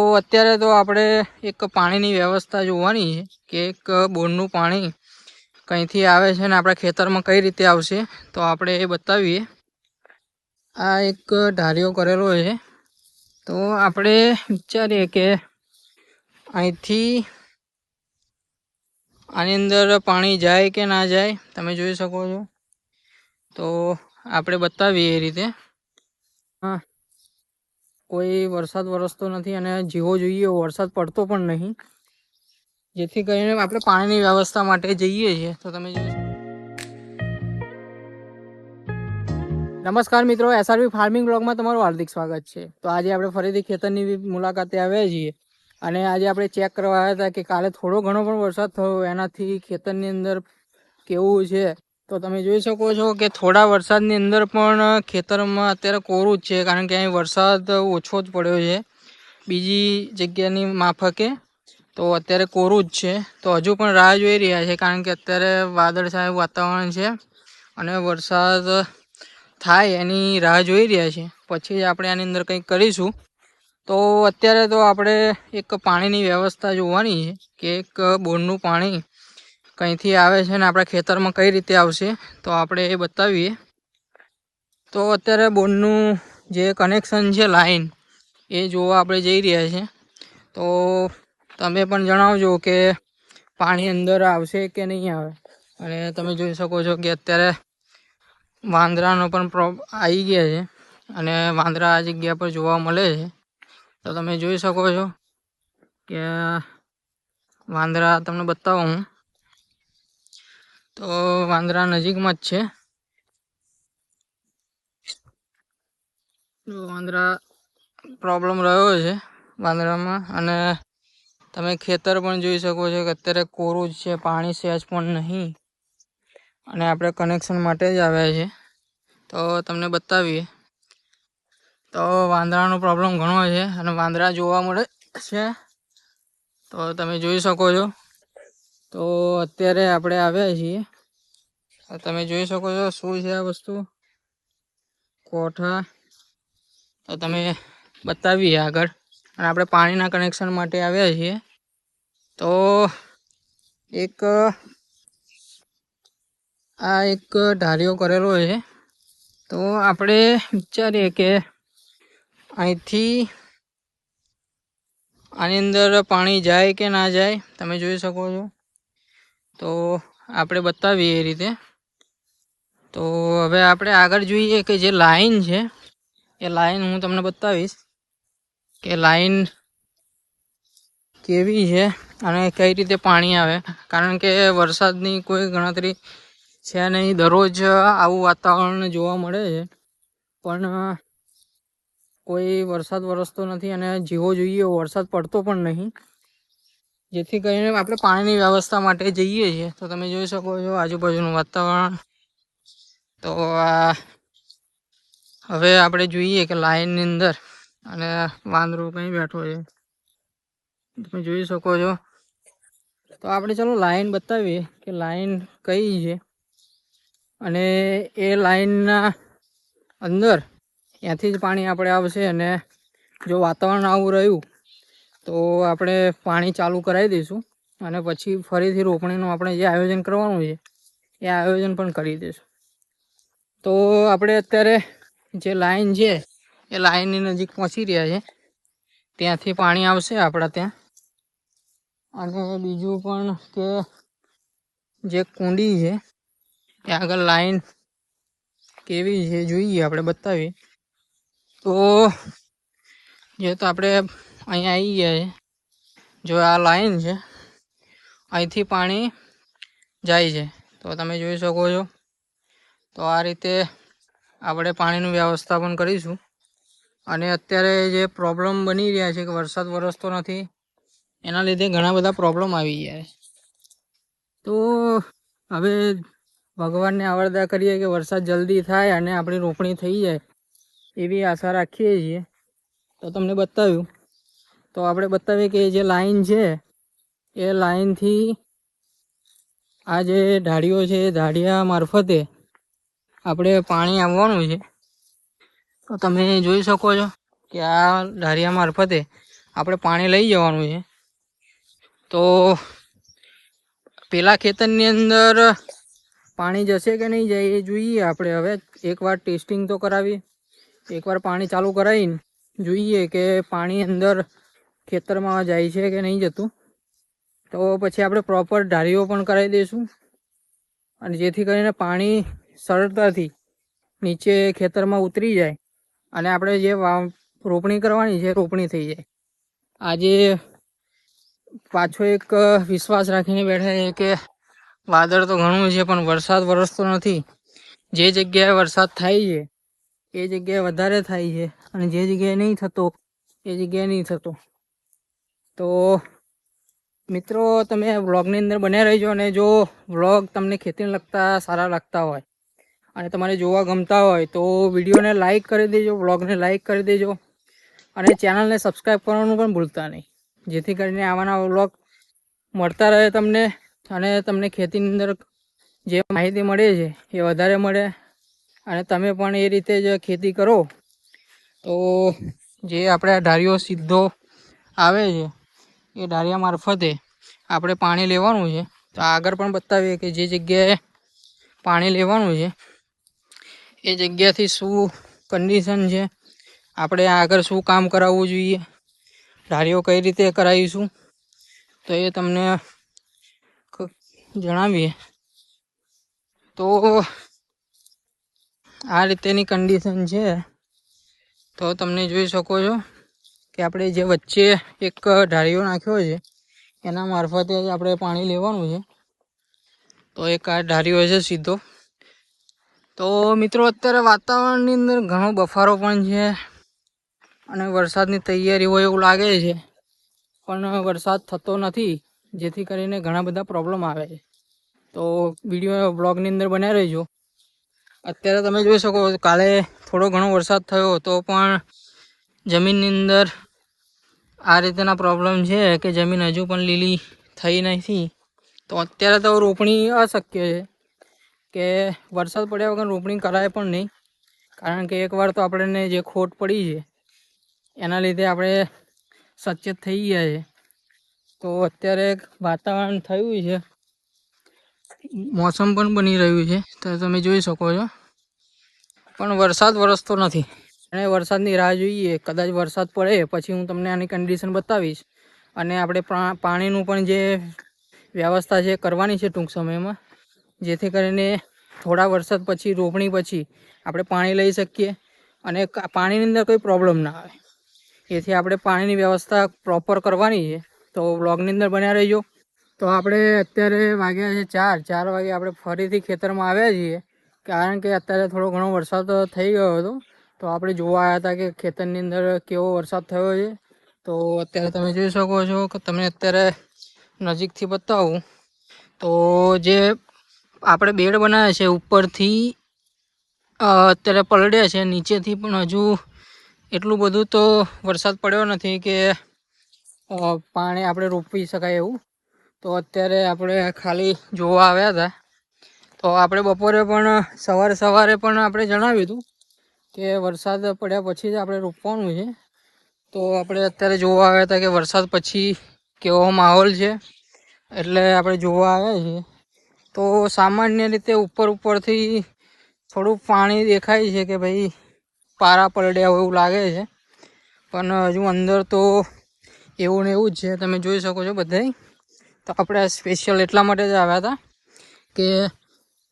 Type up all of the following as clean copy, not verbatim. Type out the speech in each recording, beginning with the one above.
તો અત્યારે તો આપણે એક પાણીની વ્યવસ્થા જોવાની છે કે એક બોરનું પાણી કંઈથી આવે છે ને આપણા ખેતરમાં કઈ રીતે આવશે તો આપણે એ બતાવીએ। આ એક ઢારિયો કરેલો છે તો આપણે વિચારીએ કે અહીંથી આની અંદર પાણી જાય કે ના જાય, તમે જોઈ શકો છો। તો આપણે બતાવીએ એ રીતે। કોઈ વરસાદ વરસતો નથી અને જેવો જોઈએ એવો વરસાદ પડતો પણ નહીં, જેથી કરીને આપણે પાણીની વ્યવસ્થા માટે જઈએ છીએ। તો તમે જોઈ નમસ્કાર મિત્રો, એસઆરવી ફાર્મિંગ બ્લોગમાં તમારું હાર્દિક સ્વાગત છે। તો આજે આપણે ફરીથી ખેતરની મુલાકાતે આવ્યા છીએ અને આજે આપણે ચેક કરવા આવ્યા હતા કે કાલે થોડો ઘણો પણ વરસાદ થયો એનાથી ખેતરની અંદર કેવું છે। તો તમે જોઈ શકો છો કે થોડા વરસાદની અંદર પણ ખેતરમાં અત્યારે કોરું જ છે, કારણ કે અહીં વરસાદ ઓછો જ પડ્યો છે બીજી જગ્યાની માફકે। તો અત્યારે કોરું જ છે, તો હજુ પણ રાહ જોઈ રહ્યા છે કારણ કે અત્યારે વાદળછાયું વાતાવરણ છે અને વરસાદ થાય એની રાહ જોઈ રહ્યા છે, પછી જ આપણે આની અંદર કંઈક કરીશું। તો અત્યારે તો આપણે એક પાણીની વ્યવસ્થા જોવાની છે કે એક બોરનું પાણી કંઈથી આવે છે ને આપણા ખેતરમાં કઈ રીતે આવશે તો આપણે એ બતાવીએ। તો અત્યારે બોરનું જે કનેક્શન છે લાઈન એ જોવા આપણે જઈ રહ્યા છે। તો તમે પણ જણાવજો કે પાણી અંદર આવશે કે નહીં આવે। અને તમે જોઈ શકો છો કે અત્યારે વાંદરાનો પણ આવી ગયા છે અને વાંદરા આ જગ્યા પર જોવા મળે છે। તો તમે જોઈ શકો છો કે વાંદરા તમને બતાવું હું, તો વાંદરા નજીકમાં જ છે। વાંદરા પ્રોબ્લેમ રહ્યો છે વાંદરામાં, અને તમે ખેતર પણ જોઈ શકો છો કે અત્યારે કોરું જ છે, પાણી સહેજ પણ નહીં અને આપણે કનેક્શન માટે જ આવ્યા છે। તો તમને બતાવીએ તો વાંદરાનો પ્રોબ્લેમ ઘણો છે અને વાંદરા જોવા મળે છે, તો તમે જોઈ શકો છો। તો અત્યારે આપણે આવ્યા છીએ, તમે જોઈ શકો છો શું છે આ વસ્તુ, કોઠા। તો તમે બતાવીએ આગળ, અને આપણે પાણીના કનેક્શન માટે આવ્યા છીએ। તો આ એક ઢારિયો કરેલો છે, તો આપણે વિચારીએ કે અહીંથી આની અંદર પાણી જાય કે ના જાય, તમે જોઈ શકો છો। તો આપણે બતાવીએ એ રીતે। તો હવે આપણે આગળ જોઈએ કે જે લાઈન છે એ લાઈન હું તમને બતાવીશ કે લાઈન કેવી છે અને કઈ રીતે પાણી આવે, કારણ કે વરસાદની કોઈ ગણતરી છે નહીં, દરરોજ આવું વાતાવરણ જોવા મળે છે પણ કોઈ વરસાદ વરસતો નથી અને જેવો જોઈએ એવો વરસાદ પડતો પણ નહીં, જેથી કરીને આપણે પાણીની વ્યવસ્થા માટે જઈએ છીએ। તો તમે જોઈ શકો છો આજુબાજુનું વાતાવરણ। તો હવે આપણે જોઈએ કે લાઈનની અંદર અને વાંદરો કઈ બેઠો છે, તમે જોઈ શકો છો। તો આપણે ચલો લાઈન બતાવીએ કે લાઈન કઈ છે અને એ લાઈનના અંદર ત્યાંથી જ પાણી આપણે આવશે, અને જો વાતાવરણ આવું રહ્યું તો આપણે પાણી ચાલુ કરાવી દઈશું અને પછી ફરીથી રોપણીનું આપણે જે આયોજન કરવાનું છે એ આયોજન પણ કરી દઈશું। તો આપણે અત્યારે જે લાઈન છે એ લાઈનની નજીક પહોંચી રહ્યા છે, ત્યાંથી પાણી આવશે આપણા ત્યાં। અને બીજું પણ કે જે કુંડી છે ત્યાં આગળ લાઈન કેવી છે જોઈએ, આપણે બતાવીએ। તો જેহেતુ આપણે અહીંયા આવી ગયા છે, જો આ લાઈન છે અહીંથી પાણી જાય છે, તો તમે જોઈ શકો છો। તો આ રીતે આપણે પાણીનું વ્યવસ્થાપન કરીશું। અને અત્યારે જે પ્રોબ્લેમ બની રહ્યા છે કે વરસાદ વરસતો નથી, એના લીધે ઘણા બધા પ્રોબ્લેમ આવી ગયા છે। તો હવે ભગવાનને આવરદા કરીએ કે વરસાદ જલ્દી થાય અને આપણી રોપણી થઈ જાય એવી આશા રાખીએ છીએ। તો તમને બતાવ્યું, તો આપણે બતાવીએ કે જે લાઈન છે એ લાઈનથી આ જે ઢાળીઓ છે એ ઢાળિયા મારફતે આપણે પાણી આવવાનું છે। તો તમે જોઈ શકો છો કે આ ઢાળિયા મારફતે આપણે પાણી લઈ જવાનું છે. તો પેલા ખેતરની અંદર પાણી જશે કે નહીં જાય એ જોઈએ. આપણે હવે એકવાર ટેસ્ટિંગ તો કરાવીએ, એકવાર પાણી ચાલુ કરાવીને જોઈએ કે પાણી અંદર ખેતરમાં જાય છે કે નહીં જતું. તો પછી આપણે પ્રોપર ઢારીઓ પણ કરાવી દઈશું, અને જેથી કરીને પાણી સરળતાથી નીચે ખેતરમાં ઉતરી જાય અને આપણે જે રોપણી કરવાની છે રોપણી થઈ જાય. આજે પાછો એક વિશ્વાસ રાખીને બેઠા છે કે વાદળ તો ઘણું છે પણ વરસાદ વરસતો નથી. જે જગ્યાએ વરસાદ થાય છે એ જગ્યાએ વધારે થાય છે, અને જે જગ્યાએ નહીં થતો એ જગ્યાએ નહીં થતો. તો મિત્રો, તમે વ્લોગની અંદર બન્યા રહેજો, અને જો વ્લોગ તમને ખેતીને લગતા સારા લાગતા હોય અને તમારે જોવા ગમતા હોય તો વિડીયોને લાઇક કરી દેજો, વ્લોગને લાઇક કરી દેજો, અને ચેનલને સબસ્ક્રાઈબ કરવાનું પણ ભૂલતા નહીં, જેથી કરીને આવાના વ્લોગ મળતા રહે તમને, અને તમને ખેતીની અંદર જે માહિતી મળે છે એ વધારે મળે, અને તમે પણ એ રીતે જ ખેતી કરો. તો જે આપણે ઢારીઓ સીધો આવે છે એ ઢારિયા મારફતે આપણે પાણી લેવાનું છે. તો આગળ પણ બતાવીએ કે જે જગ્યાએ પાણી લેવાનું છે એ જગ્યાથી શું કન્ડિશન છે, આપણે આગળ શું કામ કરાવવું જોઈએ, ઢારીઓ કઈ રીતે કરાવીશું, તો એ તમને જણાવીએ. તો આ રીતેની કન્ડિશન છે. તો તમને જોઈ શકો છો કે આપણે જે વચ્ચે એક ઢારીઓ નાખ્યો છે એના મારફતે જ આપણે પાણી લેવાનું છે. તો એક આ ઢારીઓ છે સીધો. તો મિત્રો, અત્યારે વાતાવરણની અંદર ઘણો બફારો પણ છે, અને વરસાદની તૈયારી હોય એવું લાગે છે, પણ વરસાદ થતો નથી, જેથી કરીને ઘણા બધા પ્રોબ્લેમ આવે છે. તો વિડીયો બ્લોગની અંદર બન્યા રહેજો. અત્યારે તમે જોઈ શકો કાલે થોડો ઘણો વરસાદ થયો તો પણ જમીનની અંદર આ રીતના પ્રોબ્લેમ છે કે જમીન હજુ પણ લીલી થઈ નથી. તો અત્યારે તો રોપણી અશક્ય છે કે વરસાદ પડ્યા વગર રોપણી કરાય પણ નહીં, કારણ કે એકવાર તો આપણને જે ખોટ પડી છે એના લીધે આપણે સચેત થઈ ગયા છે. તો અત્યારે વાતાવરણ થયું છે, મોસમ પણ બની રહ્યું છે, તો તમે જોઈ શકો છો, પણ વરસાદ વરસતો નથી. અને વરસાદની રાહ જોઈએ. કદાચ વરસાદ પડે પછી હું તમને આની કન્ડિશન બતાવીશ, અને આપણે પાણીનું પણ જે વ્યવસ્થા છે કરવાની છે ટૂંક સમયમાં, જેથી કરીને થોડા વરસાદ પછી રોપણી પછી આપણે પાણી લઈ શકીએ અને પાણીની અંદર કોઈ પ્રોબ્લેમ ના આવે. એથી આપણે પાણીની વ્યવસ્થા પ્રોપર કરવાની છે. તો વ્લોગની અંદર બન્યા રહેજો. તો આપણે અત્યારે વાગ્યા છે 4 વાગે આપણે ફરીથી ખેતરમાં આવ્યા છીએ, કારણ કે અત્યારે થોડો ઘણો વરસાદ થઈ ગયો હતો. તો આપણે જોવા આવ્યા હતા કે ખેતરની અંદર કેવો વરસાદ થયો છે. તો અત્યારે તમે જોઈ શકો છો કે તમને અત્યારે નજીકથી બતાવું તો જે આપણે બેડ બનાવ્યા છે ઉપરથી અત્યારે પલળ્યા છે, નીચેથી પણ હજુ એટલું બધું તો વરસાદ પડ્યો નથી કે પાણી આપણે રોપી શકાય એવું. તો અત્યારે આપણે ખાલી જોવા આવ્યા હતા. તો આપણે બપોરે પણ સવારે પણ આપણે જણાવ્યું હતું કે વરસાદ પડ્યા પછી જ આપણે રોપવાનું છે. તો આપણે અત્યારે જોવા આવ્યા હતા કે વરસાદ પછી કેવો માહોલ છે, એટલે આપણે જોવા આવ્યા છીએ. તો સામાન્ય રીતે ઉપરથી થોડુંક પાણી દેખાય છે કે ભાઈ પારા પલળ્યા હોય એવું લાગે છે, પણ હજુ અંદર તો એવું ને એવું જ છે. તમે જોઈ શકો છો બધાય. તો આપણે સ્પેશિયલ એટલા માટે જ આવ્યા હતા કે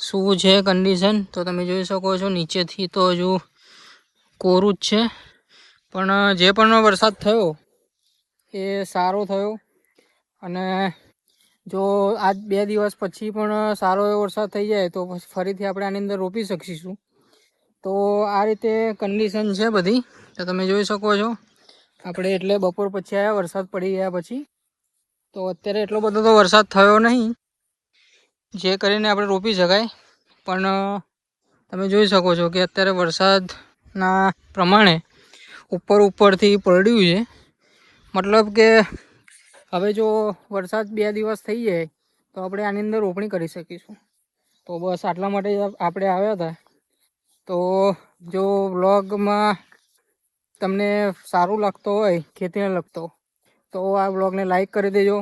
શું છે કન્ડિશન. તો તમે જોઈ શકો છો નીચેથી તો હજુ કોરું જ છે, પણ જે પણ વરસાદ થયો એ સારો થયો. અને જો આજ 2 દિવસ પછી પણ સારો એવો વરસાદ થઈ જાય તો ફરીથી આપણે આની અંદર રોપી શકીશું. તો આ રીતે કન્ડિશન છે બધી. તો તમે જોઈ શકો છો આપણે એટલે બપોર પછી આવ્યા વરસાદ પડી ગયા પછી. તો અત્યારે એટલો બધો તો વરસાદ થયો નહીં જે કરીને આપણે રોપી શકાય, પણ તમે જોઈ શકો છો કે અત્યારે વરસાદના પ્રમાણે ઉપરથી પલળ્યું છે. મતલબ કે હવે જો વરસાદ 2 દિવસ થઈ જાય તો આપણે આની અંદર રોપણી કરી શકીશું. તો બસ આટલા માટે જ આપણે આવ્યા હતા. તો જો વ્લોગમાં તમને સારું લાગતો હોય ખેતીને લગતો, તો આ વ્લોગને લાઈક કરી દેજો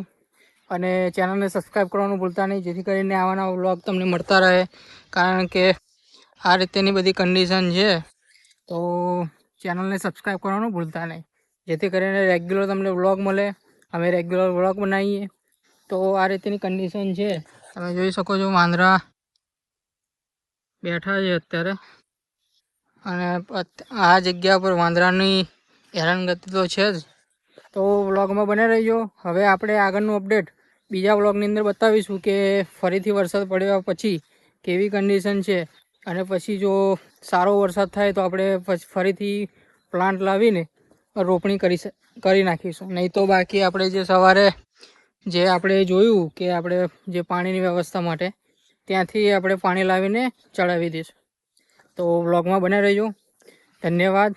અને ચેનલને સબસ્ક્રાઈબ કરવાનું ભૂલતા નહીં, જેથી કરીને આવાના વ્લોગ તમને મળતા રહે. કારણ કે આ રીતેની બધી કન્ડિશન છે, તો ચેનલને સબસ્ક્રાઈબ કરવાનું ભૂલતા નહીં, જેથી કરીને રેગ્યુલર તમને વ્લોગ મળે. અમે રેગ્યુલર વ્લોગ બનાવીએ. તો આ રીતની કન્ડિશન છે. તમે જોઈ શકો છો વાંદરા બેઠા છે અત્યારે, અને આ જગ્યા પર વાંદરાની હેરાનગતિ તો છે જ. તો વ્લોગમાં બને રહીજો. હવે આપણે આગળનું અપડેટ બીજા વ્લોગની અંદર બતાવીશું કે ફરીથી વરસાદ પડ્યા પછી કેવી કન્ડિશન છે, અને પછી જો સારો વરસાદ થાય તો આપણે ફરીથી પ્લાન્ટ લાવીને રોપણી કરી નાખીશું. નહીં તો બાકી આપણે જે સવારે જે આપણે જોયું કે આપણે જે પાણીની વ્યવસ્થા માટે ત્યાંથી આપણે પાણી લાવીને ચડાવી દઈશું. તો વ્લોગમાં બને રહીજો. ધન્યવાદ.